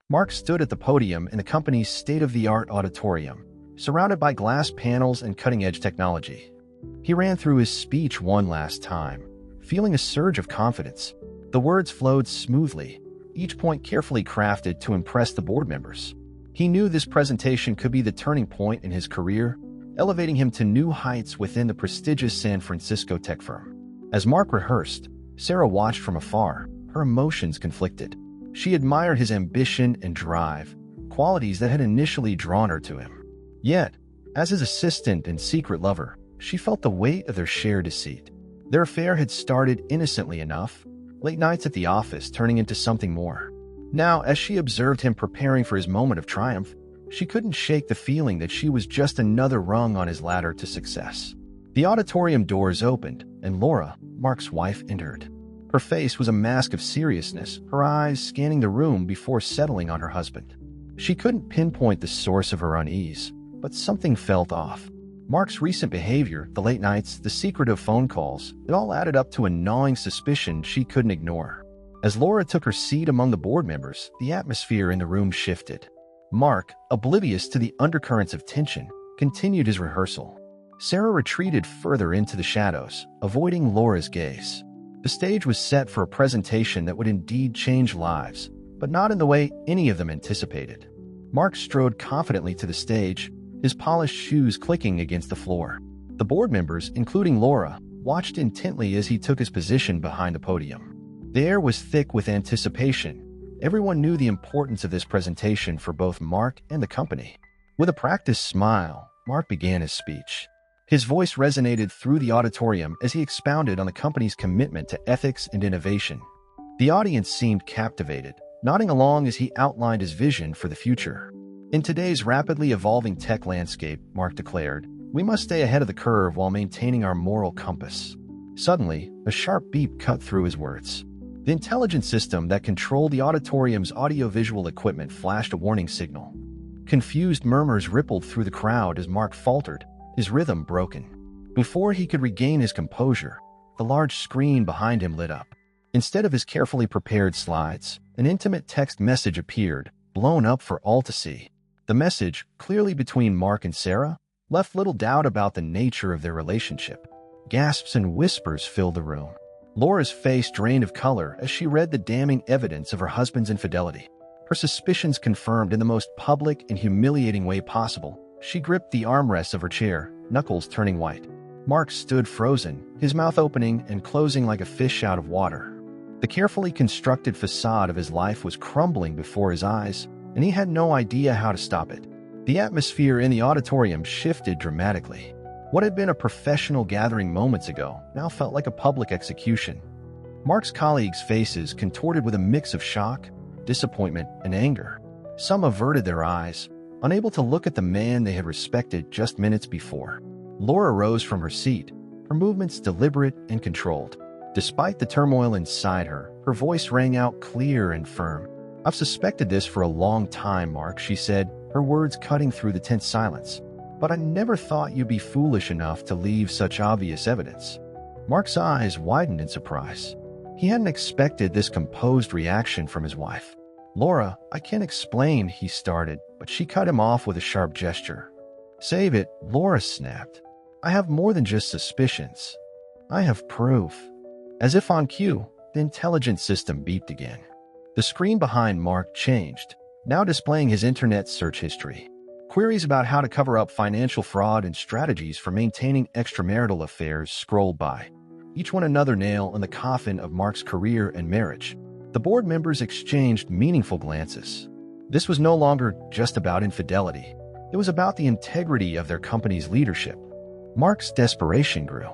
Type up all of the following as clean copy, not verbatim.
Mark stood at the podium in the company's state-of-the-art auditorium, surrounded by glass panels and cutting-edge technology. He ran through his speech one last time, feeling a surge of confidence. The words flowed smoothly, each point carefully crafted to impress the board members. He knew this presentation could be the turning point in his career, elevating him to new heights within the prestigious San Francisco tech firm. As Mark rehearsed, Sarah watched from afar, her emotions conflicted. She admired his ambition and drive, qualities that had initially drawn her to him. Yet, as his assistant and secret lover, she felt the weight of their shared deceit. Their affair had started innocently enough, late nights at the office turning into something more. Now, as she observed him preparing for his moment of triumph, she couldn't shake the feeling that she was just another rung on his ladder to success. The auditorium doors opened, and Laura, Mark's wife, entered. Her face was a mask of seriousness, her eyes scanning the room before settling on her husband. She couldn't pinpoint the source of her unease, but something felt off. Mark's recent behavior, the late nights, the secretive phone calls, it all added up to a gnawing suspicion she couldn't ignore. As Laura took her seat among the board members, the atmosphere in the room shifted. Mark, oblivious to the undercurrents of tension, continued his rehearsal. Sarah retreated further into the shadows, avoiding Laura's gaze. The stage was set for a presentation that would indeed change lives, but not in the way any of them anticipated. Mark strode confidently to the stage, his polished shoes clicking against the floor. The board members, including Laura, watched intently as he took his position behind the podium. The air was thick with anticipation. Everyone knew the importance of this presentation for both Mark and the company. With a practiced smile, Mark began his speech. His voice resonated through the auditorium as he expounded on the company's commitment to ethics and innovation. The audience seemed captivated, nodding along as he outlined his vision for the future. In today's rapidly evolving tech landscape, Mark declared, we must stay ahead of the curve while maintaining our moral compass. Suddenly, a sharp beep cut through his words. The intelligence system that controlled the auditorium's audiovisual equipment flashed a warning signal. Confused murmurs rippled through the crowd as Mark faltered, his rhythm broken. Before he could regain his composure, the large screen behind him lit up. Instead of his carefully prepared slides, an intimate text message appeared, blown up for all to see. The message, clearly between Mark and Sarah, left little doubt about the nature of their relationship. Gasps and whispers filled the room. Laura's face drained of color as she read the damning evidence of her husband's infidelity. Her suspicions confirmed in the most public and humiliating way possible. She gripped the armrests of her chair, knuckles turning white. Mark stood frozen, his mouth opening and closing like a fish out of water. The carefully constructed facade of his life was crumbling before his eyes, and he had no idea how to stop it. The atmosphere in the auditorium shifted dramatically. What had been a professional gathering moments ago now felt like a public execution. Mark's colleagues' faces contorted with a mix of shock, disappointment, and anger. Some averted their eyes, unable to look at the man they had respected just minutes before. Laura rose from her seat, her movements deliberate and controlled. Despite the turmoil inside her, her voice rang out clear and firm. I've suspected this for a long time, Mark, she said, her words cutting through the tense silence. But I never thought you'd be foolish enough to leave such obvious evidence. Mark's eyes widened in surprise. He hadn't expected this composed reaction from his wife. Laura, I can't explain, he started, but she cut him off with a sharp gesture. Save it, Laura snapped. I have more than just suspicions. I have proof. As if on cue, the intelligence system beeped again. The screen behind Mark changed, now displaying his internet search history. Queries about how to cover up financial fraud and strategies for maintaining extramarital affairs scrolled by, each one another nail in the coffin of Mark's career and marriage. The board members exchanged meaningful glances. This was no longer just about infidelity. It was about the integrity of their company's leadership. Mark's desperation grew.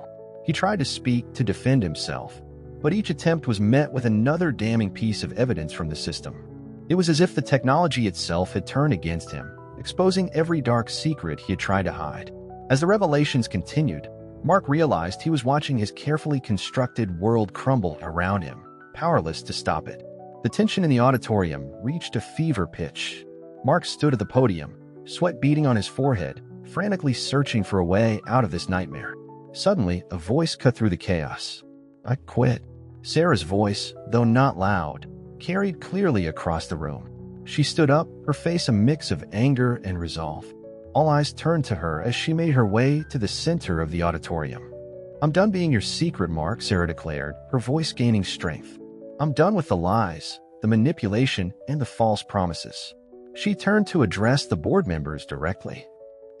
He tried to speak to defend himself, but each attempt was met with another damning piece of evidence from the system. It was as if the technology itself had turned against him, exposing every dark secret he had tried to hide. As the revelations continued, Mark realized he was watching his carefully constructed world crumble around him, powerless to stop it. The tension in the auditorium reached a fever pitch. Mark stood at the podium, sweat beading on his forehead, frantically searching for a way out of this nightmare. Suddenly, a voice cut through the chaos. I quit. Sarah's voice, though not loud, carried clearly across the room. She stood up, her face a mix of anger and resolve. All eyes turned to her as she made her way to the center of the auditorium. "I'm done being your secret, Mark," Sarah declared, her voice gaining strength. "I'm done with the lies, the manipulation, and the false promises." She turned to address the board members directly.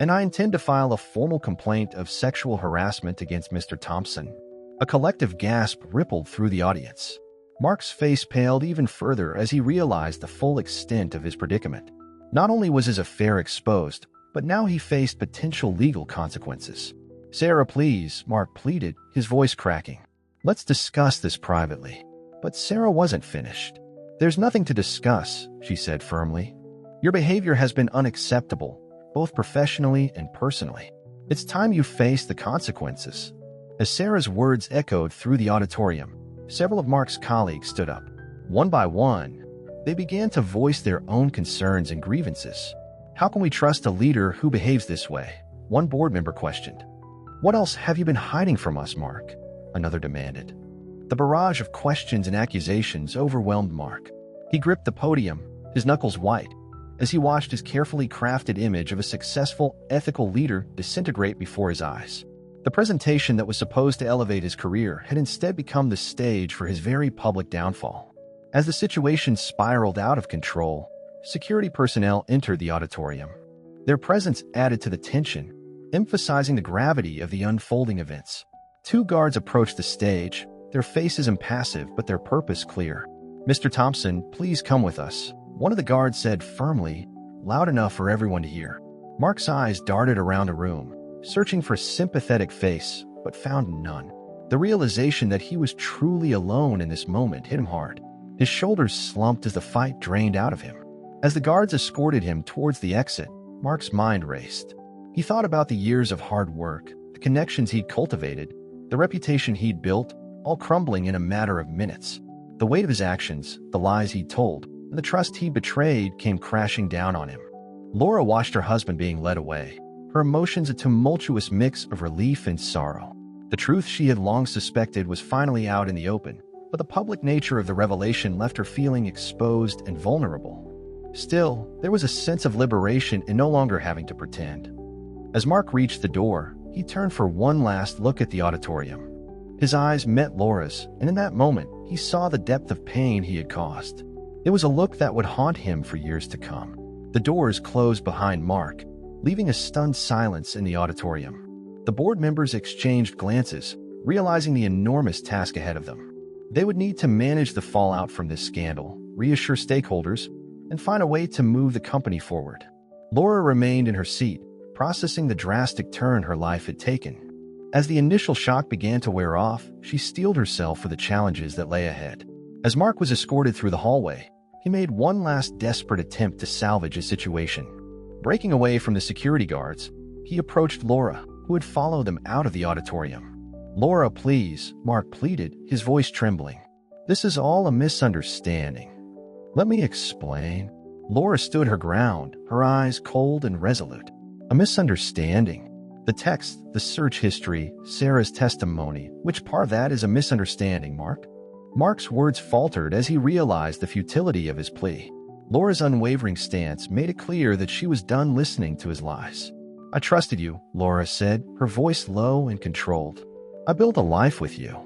"And I intend to file a formal complaint of sexual harassment against Mr. Thompson." A collective gasp rippled through the audience. Mark's face paled even further as he realized the full extent of his predicament. Not only was his affair exposed, but now he faced potential legal consequences. "Sarah, please," Mark pleaded, his voice cracking. "Let's discuss this privately." But Sarah wasn't finished. "There's nothing to discuss," she said firmly. "Your behavior has been unacceptable, both professionally and personally. It's time you face the consequences." As Sarah's words echoed through the auditorium, several of Mark's colleagues stood up. One by one, they began to voice their own concerns and grievances. "How can we trust a leader who behaves this way?" one board member questioned. "What else have you been hiding from us, Mark?" another demanded. The barrage of questions and accusations overwhelmed Mark. He gripped the podium, his knuckles white, as he watched his carefully crafted image of a successful, ethical leader disintegrate before his eyes. The presentation that was supposed to elevate his career had instead become the stage for his very public downfall. As the situation spiraled out of control, security personnel entered the auditorium. Their presence added to the tension, emphasizing the gravity of the unfolding events. Two guards approached the stage, their faces impassive but their purpose clear. "Mr. Thompson, please come with us," one of the guards said firmly, loud enough for everyone to hear. Mark's eyes darted around the room, searching for a sympathetic face, but found none. The realization that he was truly alone in this moment hit him hard. His shoulders slumped as the fight drained out of him. As the guards escorted him towards the exit, Mark's mind raced. He thought about the years of hard work, the connections he'd cultivated, the reputation he'd built, all crumbling in a matter of minutes. The weight of his actions, the lies he'd told, and the trust he'd betrayed came crashing down on him. Laura watched her husband being led away, her emotions a tumultuous mix of relief and sorrow. The truth she had long suspected was finally out in the open, but the public nature of the revelation left her feeling exposed and vulnerable. Still, there was a sense of liberation in no longer having to pretend. As Mark reached the door, he turned for one last look at the auditorium. His eyes met Laura's, and in that moment, he saw the depth of pain he had caused. It was a look that would haunt him for years to come. The doors closed behind Mark, leaving a stunned silence in the auditorium. The board members exchanged glances, realizing the enormous task ahead of them. They would need to manage the fallout from this scandal, reassure stakeholders, and find a way to move the company forward. Laura remained in her seat, processing the drastic turn her life had taken. As the initial shock began to wear off, she steeled herself for the challenges that lay ahead. As Mark was escorted through the hallway, he made one last desperate attempt to salvage his situation. Breaking away from the security guards, he approached Laura, who had followed them out of the auditorium. "Laura, please," Mark pleaded, his voice trembling. "This is all a misunderstanding. Let me explain." Laura stood her ground, her eyes cold and resolute. "A misunderstanding? The text, the search history, Sarah's testimony, which part of that is a misunderstanding, Mark?" Mark's words faltered as he realized the futility of his plea. Laura's unwavering stance made it clear that she was done listening to his lies. "I trusted you," Laura said, her voice low and controlled. "I built a life with you.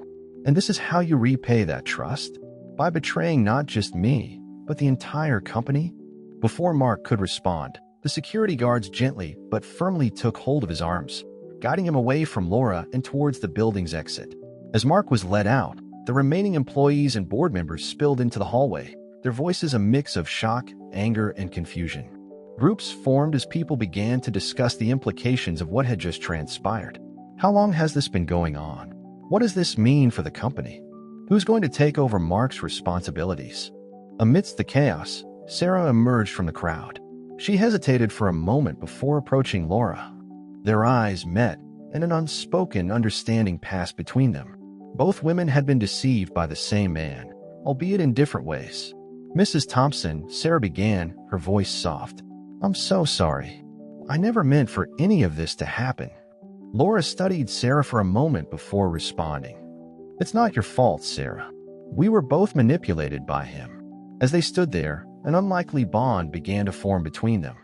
And this is how you repay that trust? By betraying not just me, but the entire company?" Before Mark could respond, the security guards gently but firmly took hold of his arms, guiding him away from Laura and towards the building's exit. As Mark was led out, the remaining employees and board members spilled into the hallway, their voices a mix of shock, anger, and confusion. Groups formed as people began to discuss the implications of what had just transpired. How long has this been going on? What does this mean for the company? Who's going to take over Mark's responsibilities? Amidst the chaos, Sarah emerged from the crowd. She hesitated for a moment before approaching Laura. Their eyes met, and an unspoken understanding passed between them. Both women had been deceived by the same man, albeit in different ways. "Mrs. Thompson," Sarah began, her voice soft. "I'm so sorry. I never meant for any of this to happen." Laura studied Sarah for a moment before responding. "It's not your fault, Sarah. We were both manipulated by him." As they stood there, an unlikely bond began to form between them.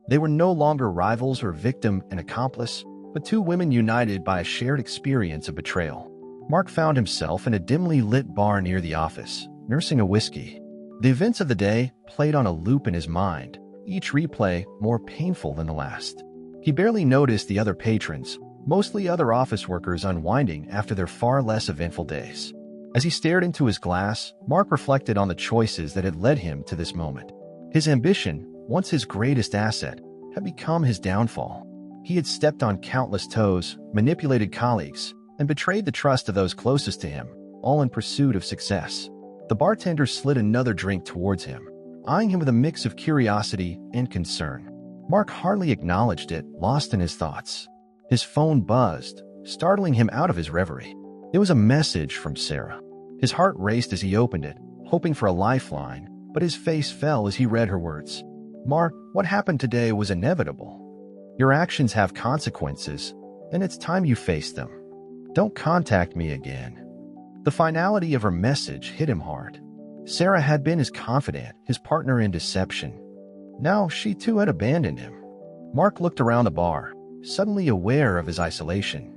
They were no longer rivals or victim and accomplice, but two women united by a shared experience of betrayal. Mark found himself in a dimly lit bar near the office, nursing a whiskey. The events of the day played on a loop in his mind, each replay more painful than the last. He barely noticed the other patrons, mostly other office workers, unwinding after their far less eventful days. As he stared into his glass, Mark reflected on the choices that had led him to this moment. His ambition, once his greatest asset, had become his downfall. He had stepped on countless toes, manipulated colleagues, and betrayed the trust of those closest to him, all in pursuit of success. The bartender slid another drink towards him, eyeing him with a mix of curiosity and concern. Mark hardly acknowledged it, lost in his thoughts. His phone buzzed, startling him out of his reverie. It was a message from Sarah. His heart raced as he opened it, hoping for a lifeline, but his face fell as he read her words. "Mark, what happened today was inevitable. Your actions have consequences, and it's time you face them. Don't contact me again." The finality of her message hit him hard. Sarah had been his confidant, his partner in deception. Now she too had abandoned him. Mark looked around the bar, suddenly aware of his isolation.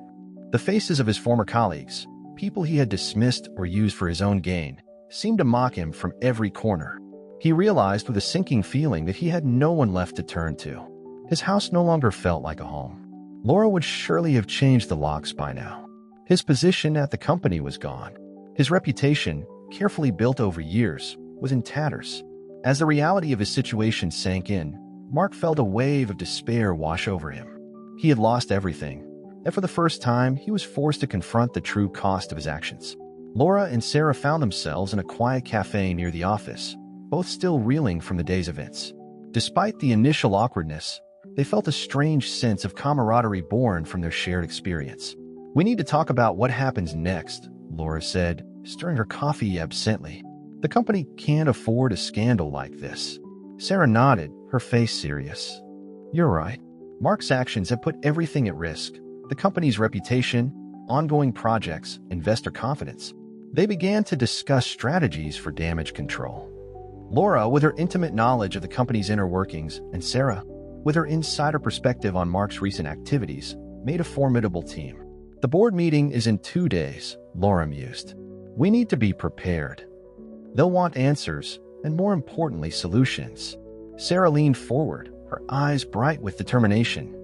The faces of his former colleagues, people he had dismissed or used for his own gain, seemed to mock him from every corner. He realized with a sinking feeling that he had no one left to turn to. His house no longer felt like a home. Laura would surely have changed the locks by now. His position at the company was gone. His reputation, carefully built over years, was in tatters. As the reality of his situation sank in, Mark felt a wave of despair wash over him. He had lost everything, and for the first time, he was forced to confront the true cost of his actions. Laura and Sarah found themselves in a quiet cafe near the office, both still reeling from the day's events. Despite the initial awkwardness, they felt a strange sense of camaraderie born from their shared experience. "We need to talk about what happens next," Laura said, stirring her coffee absently. "The company can't afford a scandal like this." Sarah nodded, her face serious. "You're right. Mark's actions have put everything at risk: the company's reputation, ongoing projects, investor confidence." They began to discuss strategies for damage control. Laura, with her intimate knowledge of the company's inner workings, and Sarah, with her insider perspective on Mark's recent activities, made a formidable team. "The board meeting is in 2 days," Laura mused. "We need to be prepared. They'll want answers, and more importantly, solutions." Sarah leaned forward, her eyes bright with determination.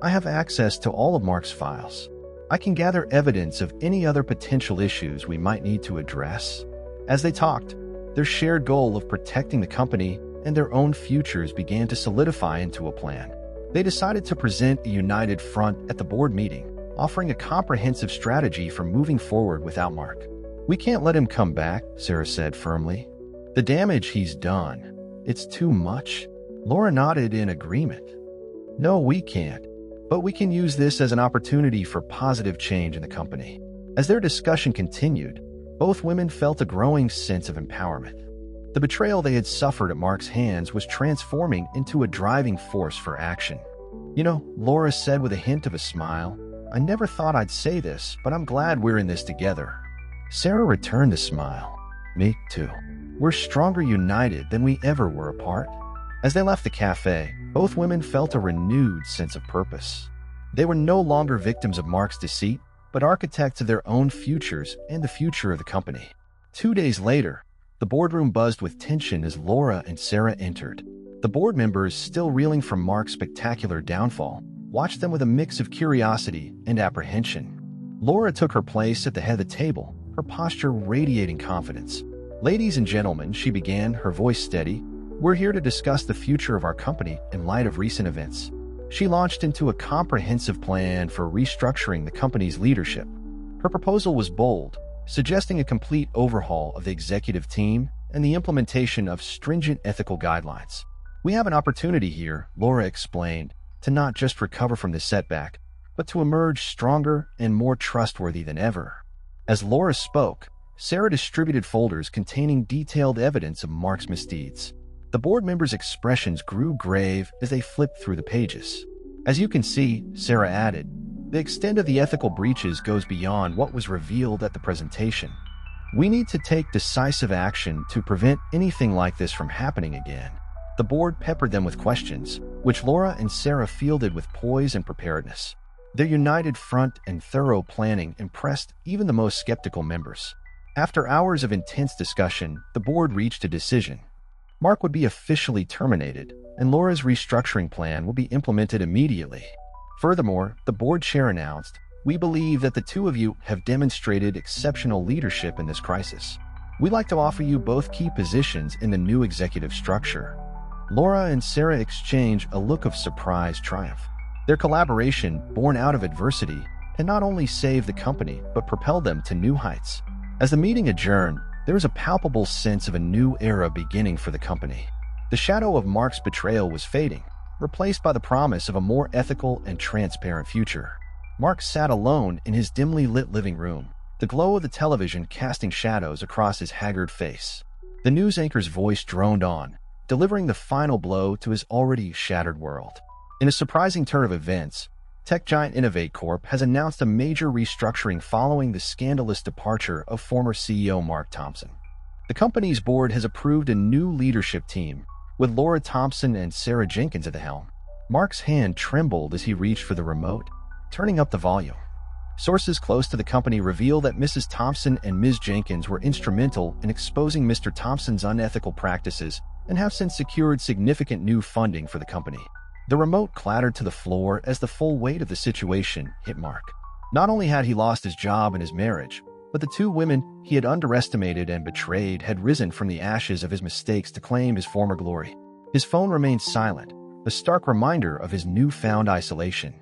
"I have access to all of Mark's files. I can gather evidence of any other potential issues we might need to address." As they talked, their shared goal of protecting the company and their own futures began to solidify into a plan. They decided to present a united front at the board meeting, offering a comprehensive strategy for moving forward without Mark. "We can't let him come back," Sarah said firmly. "The damage he's done, it's too much." Laura nodded in agreement. "No, we can't. But we can use this as an opportunity for positive change in the company." As their discussion continued, both women felt a growing sense of empowerment. The betrayal they had suffered at Mark's hands was transforming into a driving force for action. "You know," Laura said with a hint of a smile, "I never thought I'd say this, but I'm glad we're in this together." Sarah returned the smile. "Me too. We're stronger united than we ever were apart." As they left the cafe, both women felt a renewed sense of purpose. They were no longer victims of Mark's deceit, but architects of their own futures and the future of the company. 2 days later, the boardroom buzzed with tension as Laura and Sarah entered. The board members, still reeling from Mark's spectacular downfall, watched them with a mix of curiosity and apprehension. Laura took her place at the head of the table, her posture radiating confidence. "Ladies and gentlemen," she began, her voice steady, "we're here to discuss the future of our company in light of recent events." She launched into a comprehensive plan for restructuring the company's leadership. Her proposal was bold, suggesting a complete overhaul of the executive team and the implementation of stringent ethical guidelines. "We have an opportunity here," Laura explained, "to not just recover from this setback, but to emerge stronger and more trustworthy than ever." As Laura spoke, Sarah distributed folders containing detailed evidence of Mark's misdeeds. The board members' expressions grew grave as they flipped through the pages. "As you can see," Sarah added, "the extent of the ethical breaches goes beyond what was revealed at the presentation. We need to take decisive action to prevent anything like this from happening again. The board peppered them with questions, which Laura and Sarah fielded with poise and preparedness. Their united front and thorough planning impressed even the most skeptical members. After hours of intense discussion, the board reached a decision. Mark would be officially terminated, and Laura's restructuring plan will be implemented immediately. Furthermore, the board chair announced, "We believe that the two of you have demonstrated exceptional leadership in this crisis. We'd like to offer you both key positions in the new executive structure." Laura and Sarah exchange a look of surprised triumph. Their collaboration, born out of adversity, had not only saved the company but propelled them to new heights. As the meeting adjourned, there was a palpable sense of a new era beginning for the company. The shadow of Mark's betrayal was fading, replaced by the promise of a more ethical and transparent future. Mark sat alone in his dimly lit living room, the glow of the television casting shadows across his haggard face. The news anchor's voice droned on, delivering the final blow to his already shattered world. In a surprising turn of events, tech giant Innovate Corp has announced a major restructuring following the scandalous departure of former CEO Mark Thompson. The company's board has approved a new leadership team, with Laura Thompson and Sarah Jenkins at the helm. Mark's hand trembled as he reached for the remote, turning up the volume. Sources close to the company reveal that Mrs. Thompson and Ms. Jenkins were instrumental in exposing Mr. Thompson's unethical practices and have since secured significant new funding for the company. The remote clattered to the floor as the full weight of the situation hit Mark. Not only had he lost his job and his marriage, but the two women he had underestimated and betrayed had risen from the ashes of his mistakes to claim his former glory. His phone remained silent, a stark reminder of his newfound isolation.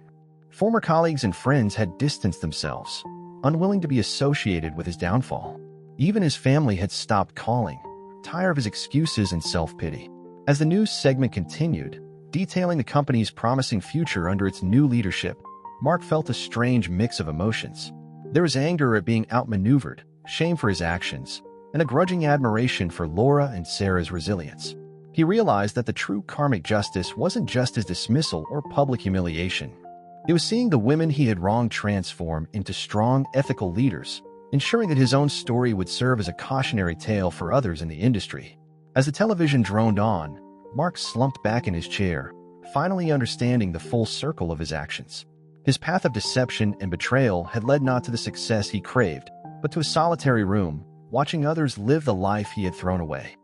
Former colleagues and friends had distanced themselves, unwilling to be associated with his downfall. Even his family had stopped calling, tired of his excuses and self-pity. As the news segment continued, detailing the company's promising future under its new leadership, Mark felt a strange mix of emotions. There was anger at being outmaneuvered, shame for his actions, and a grudging admiration for Laura and Sarah's resilience. He realized that the true karmic justice wasn't just his dismissal or public humiliation. It was seeing the women he had wronged transform into strong, ethical leaders, ensuring that his own story would serve as a cautionary tale for others in the industry. As the television droned on, Mark slumped back in his chair, finally understanding the full circle of his actions. His path of deception and betrayal had led not to the success he craved, but to a solitary room, watching others live the life he had thrown away.